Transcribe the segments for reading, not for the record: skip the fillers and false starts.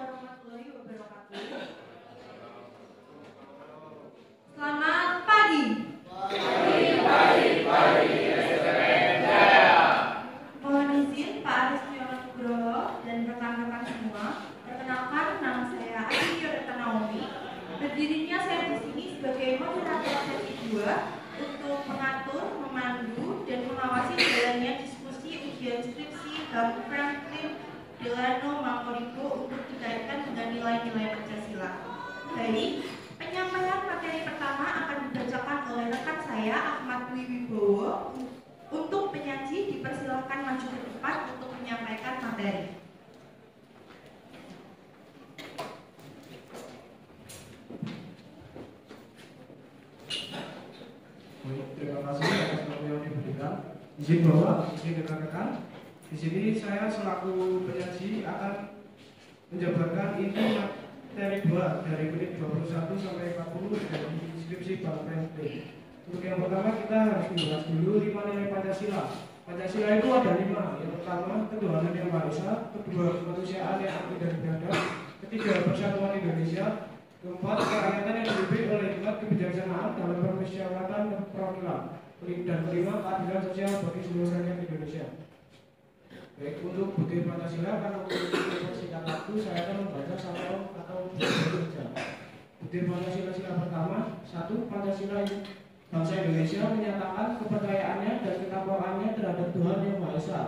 warahmatullahi wabarakatuh. Selamat pagi. Pagi. Mohon izin Pak Aris Nugroho dan rekan-rekan semua. Perkenalkan, nama saya Adi Yodata Naomi. Berdirinya saya di sini sebagai moderator sesi 2 untuk mengatur, memandu, dan mengawasi jalannya diskusi ujian skripsi HAM Franklin Delano Mangoriko untuk dikaitkan dengan nilai-nilai Pancasila. Baik, penyampaian materi pertama akan dibacakan oleh rekan saya Ahmad Dwi Wibowo. Untuk penyaji dipersilakan maju ke depan untuk menyampaikan materi. Terima kasih atas waktu yang diberikan. Izin Bapak, izin rekan-rekan. Di sini saya selaku penyaji akan menjabarkan inti materi 2 dari menit 21 sampai 40 dari skripsi Bang Franklin. Untuk yang pertama kita harus membahas dulu 5 nilai Pancasila. Pancasila itu ada 5. Yang pertama, ketuhanan yang Maha Esa. Kedua, kemanusiaan yang adil dan beradab. Ketiga, persatuan Indonesia. Keempat, kerakyatan yang dipimpin oleh hikmat kebijaksanaan dalam permusyawaratan dan perwakilan. Dan kelima, keadilan sosial bagi seluruh rakyat Indonesia. Baik, untuk butir Pancasila, karena untuk singkat waktu, saya akan membaca satu atau dua saja. Butir Pancasila sila pertama, 1. Pancasila bangsa Indonesia menyatakan kepercayaannya dan ketakwaannya terhadap Tuhan Yang Maha Esa.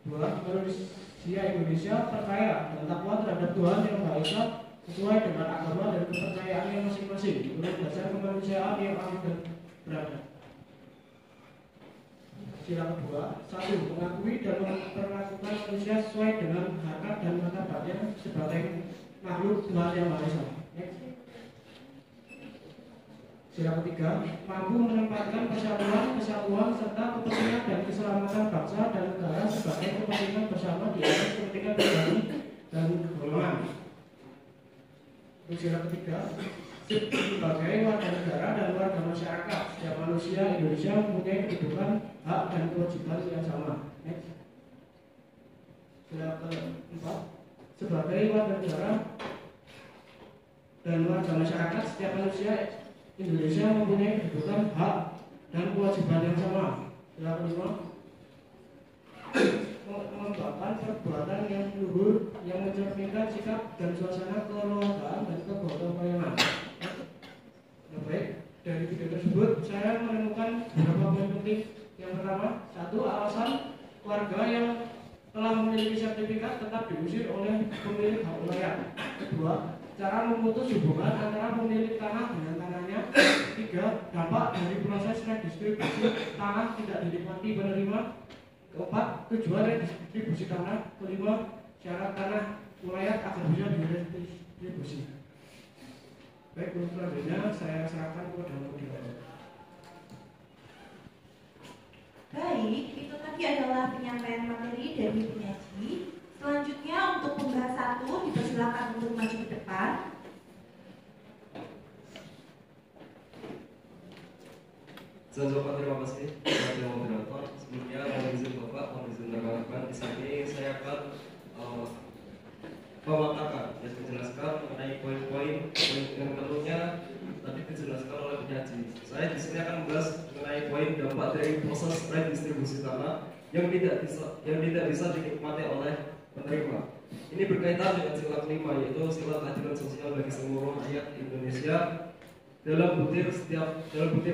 2. Manusia Indonesia percaya dan takwa terhadap Tuhan Yang Maha Esa sesuai dengan agama dan kepercayaannya masing-masing menurut dasar kemanusiaan yang adil dan beradab. Sila kedua, 1. Mengakui dan memperlakukan manusia sesuai dengan harkat dan martabatnya sebagai makhluk Tuhan Yang Maha Esa. Sila ketiga, mampu menempatkan kesatuan serta kepentingan dan keselamatan bangsa dan negara sebagai kepentingan bersama di atas kepentingan pribadi dan golongan. Sila ketiga, sebagai warga negara dan warga masyarakat, setiap manusia Indonesia mempunyai kedudukan, hak dan kewajiban yang sama. Sila keempat, sebagai warga negara dan warga masyarakat, setiap manusia Indonesia mempunyai kedudukan, hak dan kewajiban yang sama. Sila kelima, mengembangkan perbuatan yang luhur yang mencerminkan sikap dan suasana kelembagaan dan kegotong royongan. Baik, dari video tersebut saya menemukan beberapa poin penting. Yang pertama, 1. Alasan warga yang telah memiliki sertifikat tetap diusir oleh pemilik hak wilayah. 2. Cara memutus hubungan antara pemilik tanah dengan tanahnya. 3. Dampak dari proses redistribusi tanah tidak dinikmati penerima. 4. Tujuan redistribusi tanah. 5. Syarat tanah wilayah agar bisa diredistribusi. Baik, untuk selanjutnya saya serahkan kepada moderator. Baik, itu tadi adalah penyampaian materi dari penyaji. Selanjutnya untuk pembahas 1 dipersilakan untuk maju ke depan. Bapak, terima kasih kepada moderator. Sebelumnya mohon izin Bapak, mohon izin rekan-rekan, di sini saya akan mengatakan dan menjelaskan mengenai poin-poin yang tentunya tadi dijelaskan oleh penyaji. Saya di sini akan membahas mengenai poin dampak dari proses redistribusi tanah yang tidak bisa dinikmati oleh penerima. Ini berkaitan dengan sila kelima, yaitu sila keadilan sosial bagi seluruh rakyat Indonesia. Dalam butir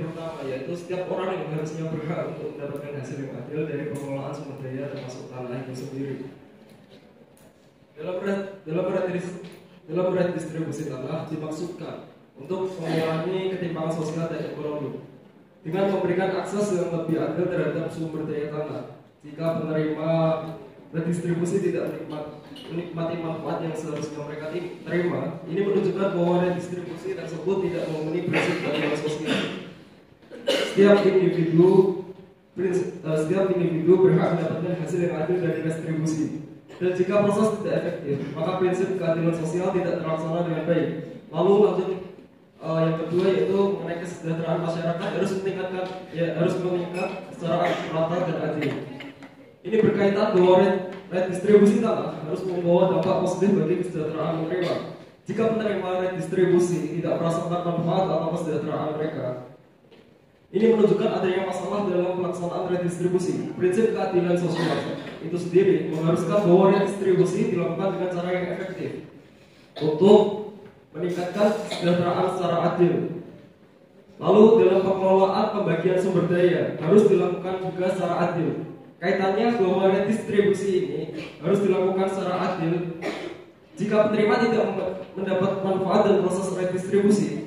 pertama, yaitu setiap orang yang harusnya berhak untuk mendapatkan hasil yang adil dari pengelolaan sumber daya termasuk tanah itu sendiri. Dalam redistribusi tanah dimaksudkan untuk mengurangi ketimpangan sosial dan ekonomi dengan memberikan akses yang lebih adil terhadap sumber daya tanah. Jika penerima redistribusi tidak menikmati manfaat yang seharusnya mereka terima, ini menunjukkan bahwa redistribusi tersebut tidak memenuhi prinsip keadilan sosial. Setiap individu berhak mendapatkan hasil yang adil dari redistribusi. Dan jika proses tidak efektif, maka prinsip keadilan sosial tidak terlaksana dengan baik. Lalu lanjut yang kedua, yaitu mengenai kesejahteraan masyarakat harus meningkat secara merata dan adil. Ini berkaitan bahwa redistribusi tanah harus membawa dampak positif bagi kesejahteraan penerima. Jika penerima redistribusi tidak merasakan manfaat atau kesejahteraan mereka, ini menunjukkan adanya masalah dalam pelaksanaan redistribusi. Prinsip keadilan sosial itu sendiri mengharuskan bahwa redistribusi dilakukan dengan cara yang efektif untuk meningkatkan kesejahteraan secara adil. Lalu dalam pengelolaan pembagian sumber daya harus dilakukan juga secara adil. Kaitannya bahwa redistribusi ini harus dilakukan secara adil. Jika penerima tidak mendapat manfaat dari proses redistribusi,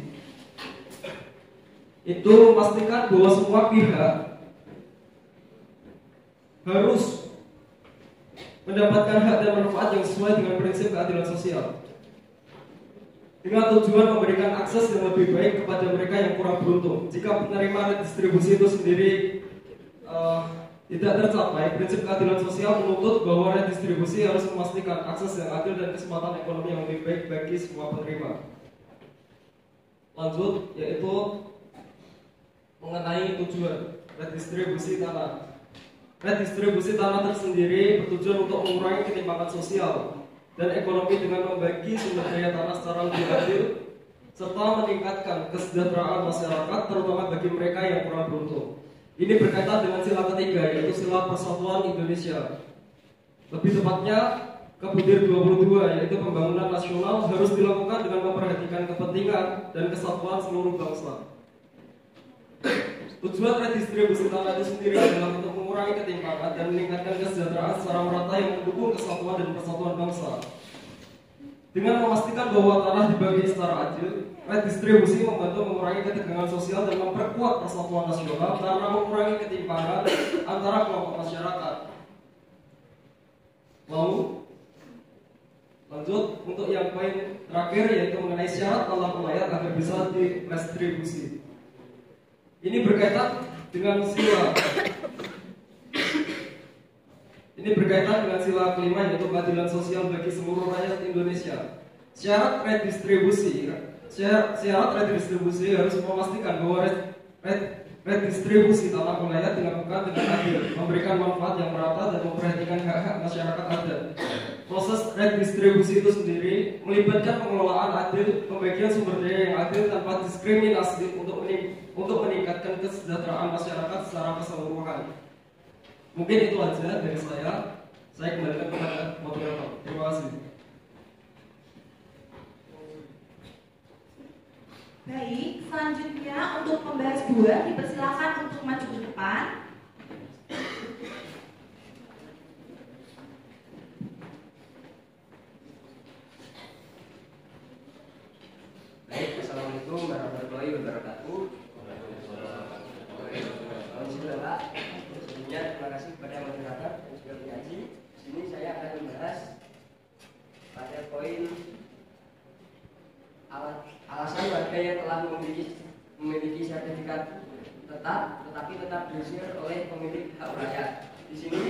itu memastikan bahwa semua pihak harus mendapatkan hak dan manfaat yang sesuai dengan prinsip keadilan sosial, dengan tujuan memberikan akses yang lebih baik kepada mereka yang kurang beruntung. Jika penerima redistribusi itu sendiri tidak tercapai, prinsip keadilan sosial menuntut bahwa redistribusi harus memastikan akses yang adil dan kesempatan ekonomi yang lebih baik bagi semua penerima. Lanjut, yaitu mengenai tujuan redistribusi tanah. Redistribusi tanah tersendiri bertujuan untuk mengurangi ketimpangan sosial dan ekonomi dengan membagi sumber daya tanah secara lebih adil serta meningkatkan kesejahteraan masyarakat, terutama bagi mereka yang kurang beruntung. Ini berkaitan dengan sila ketiga, yaitu sila Persatuan Indonesia. Lebih tepatnya Kebudir 22, yaitu pembangunan nasional harus dilakukan dengan memperhatikan kepentingan dan kesatuan seluruh bangsa. Tujuan redistribusi tanah itu sendiri adalah untuk mengurangi ketimpangan dan meningkatkan kesejahteraan secara merata yang mendukung kesatuan dan persatuan bangsa. Dengan memastikan bahwa tanah dibagi secara adil, redistribusi membantu mengurangi ketegangan sosial dan memperkuat persatuan nasional karena mengurangi ketimpangan antara kelompok masyarakat. Lalu, lanjut untuk yang poin terakhir, yaitu mengenai syarat tanah pelayat agar bisa diredistribusi. Ini berkaitan dengan sila. Ini berkaitan dengan sila kelima, yaitu keadilan sosial bagi seluruh rakyat Indonesia. Syarat redistribusi harus memastikan bahwa redistribusi tanah wilayah dilakukan dengan adil, memberikan manfaat yang merata dan memperhatikan hak-hak masyarakat adat. Proses redistribusi itu sendiri melibatkan pengelolaan adil, pembagian sumber daya yang adil tanpa diskriminasi untuk meningkatkan kesejahteraan masyarakat secara keseluruhan. Mungkin itu aja dari saya. Saya kembalikan kepada moderator. Terima kasih. Baik, selanjutnya untuk pembahas 2 dipersilakan untuk maju ke depan. Baik, assalamualaikum warahmatullahi wabarakatuh. Bismillah. Sebelumnya terima kasih kepada moderator dan juga penyaji. Di sini saya akan membahas pada poin alasan warga yang telah memiliki sertifikat tetap tetapi tetap diusir oleh pemilik hak rakyat. Di sini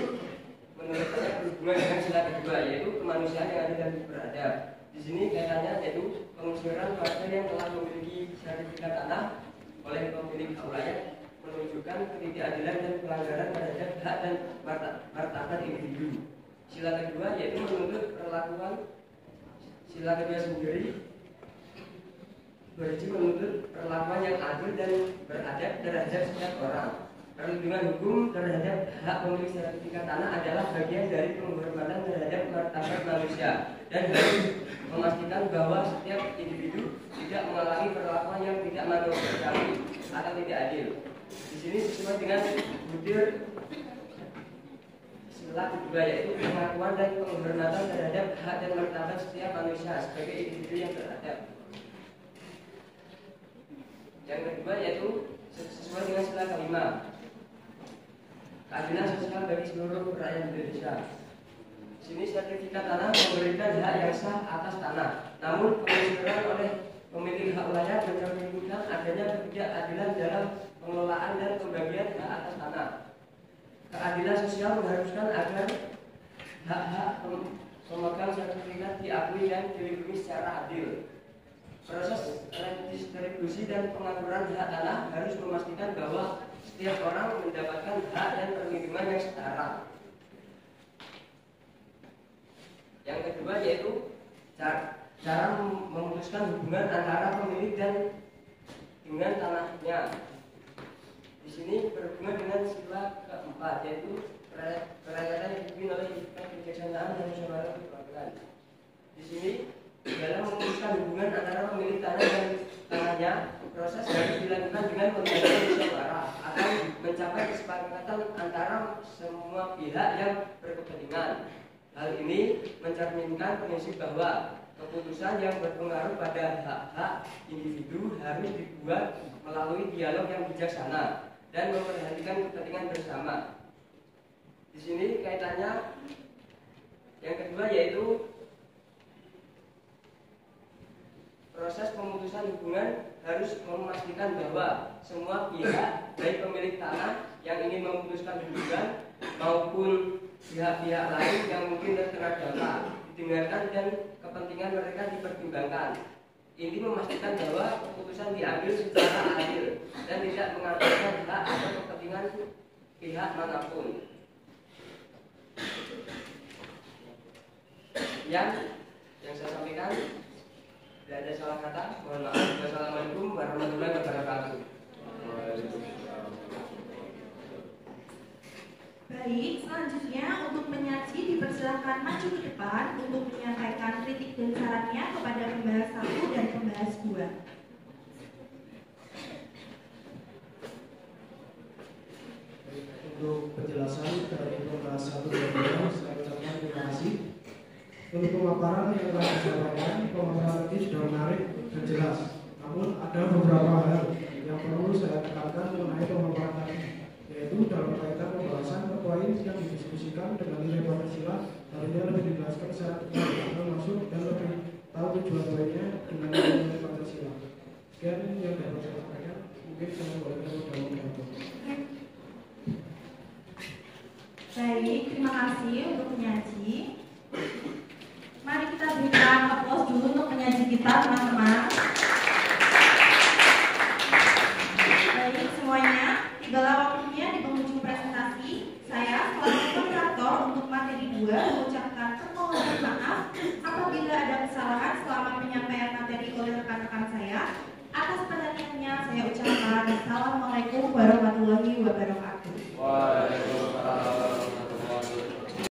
menurut saya berhubungan dengan sila kedua, yaitu kemanusiaan yang adil dan beradab. Di sini kaitannya yaitu pengusiran warga yang telah memiliki sertifikat tanah oleh pemilik hak rakyat menunjukkan ketidakadilan dan pelanggaran terhadap hak dan martabat individu. Sila kedua yaitu menuntut perlakuan. Sila kedua sendiri berisi menuntut perlakuan yang adil dan beradab terhadap setiap orang. Perlindungan hukum terhadap hak pemilik sertifikat tanah adalah bagian dari penghormatan terhadap martabat manusia dan harus memastikan bahwa setiap individu tidak mengalami perlakuan yang tidak manusiawi atau tidak adil. Di sini sesuai dengan butir sila kedua, yaitu pengakuan dan penghormatan terhadap hak dan martabat setiap manusia sebagai individu yang beradab. Yang kedua yaitu sesuai dengan sila kelima, keadilan sosial bagi seluruh rakyat Indonesia. Sini sertifikat tanah memberikan hak yang sah atas tanah, namun pengusiran oleh pemilik hak wilayah mencerminkan adanya ketidakadilan dalam pengelolaan dan pembagian hak atas tanah. Keadilan sosial mengharuskan agar hak-hak pemegang sertifikat diakui dan dilindungi secara adil. Proses redistribusi dan pengaturan hak tanah harus memastikan bahwa setiap orang mendapatkan hak dan perlindungan yang setara. Yang kedua yaitu cara memutuskan hubungan antara pemilik dan dengan tanahnya. Di sini berhubungan dengan sila keempat yaitu perayaan yang dipimpin oleh kebijaksanaan dan musyawarah mufakat. Di sini dalam memutuskan hubungan antara pemilik tanah dan tanahnya, proses harus dilakukan dengan pembahasan musyawarah akan mencapai kesepakatan antara semua pihak yang berkepentingan. Hal ini mencerminkan prinsip bahwa keputusan yang berpengaruh pada hak-hak individu harus dibuat melalui dialog yang bijaksana dan memperhatikan kepentingan bersama. Di sini kaitannya yang kedua yaitu proses pemutusan hubungan harus memastikan bahwa semua pihak, baik pemilik tanah yang ingin memutuskan hubungan maupun pihak-pihak lain yang mungkin terkena dampak, didengarkan dan kepentingan mereka dipertimbangkan. Ini memastikan bahwa keputusan diambil secara adil dan tidak mengabaikan hak atau kepentingan pihak manapun. Yang saya sampaikan, tidak ada salah kata. Mohon maaf. Wassalamualaikum warahmatullahi wabarakatuh. Baik, selanjutnya untuk menyaji dipersilakan maju ke depan untuk menyampaikan kritik dan sarannya kepada pembahas 1 dan pembahas 2. Untuk penjelasan dari pembahas 1 dan 2 saya ucapkan terima kasih. Untuk pemaparan yang telah disampaikan, pemaparan ini sudah menarik dan jelas. Namun ada beberapa hal yang perlu saya tekankan mengenai pemaparan tadi, yaitu dalam kaitan pembahasan poin yang didiskusikan dengan nilai Pancasila, harusnya lebih dijelaskan secara detail masuk dan lebih tahu tujuan poinnya dengan nilai Pancasila. Sekian yang dapat saya sampaikan. Mungkin saya boleh menjawab. Baik, terima kasih untuk penyaji. Mari kita berikan aplaus dulu untuk penyaji kita, teman-teman. Baik, semuanya, tibalah waktunya di penghujung presentasi. Saya selaku moderator untuk materi 2 mengucapkan permohonan maaf apabila ada kesalahan selama penyampaian materi oleh rekan-rekan saya. Atas perhatiannya saya ucapkan Assalamualaikum warahmatullahi wabarakatuh.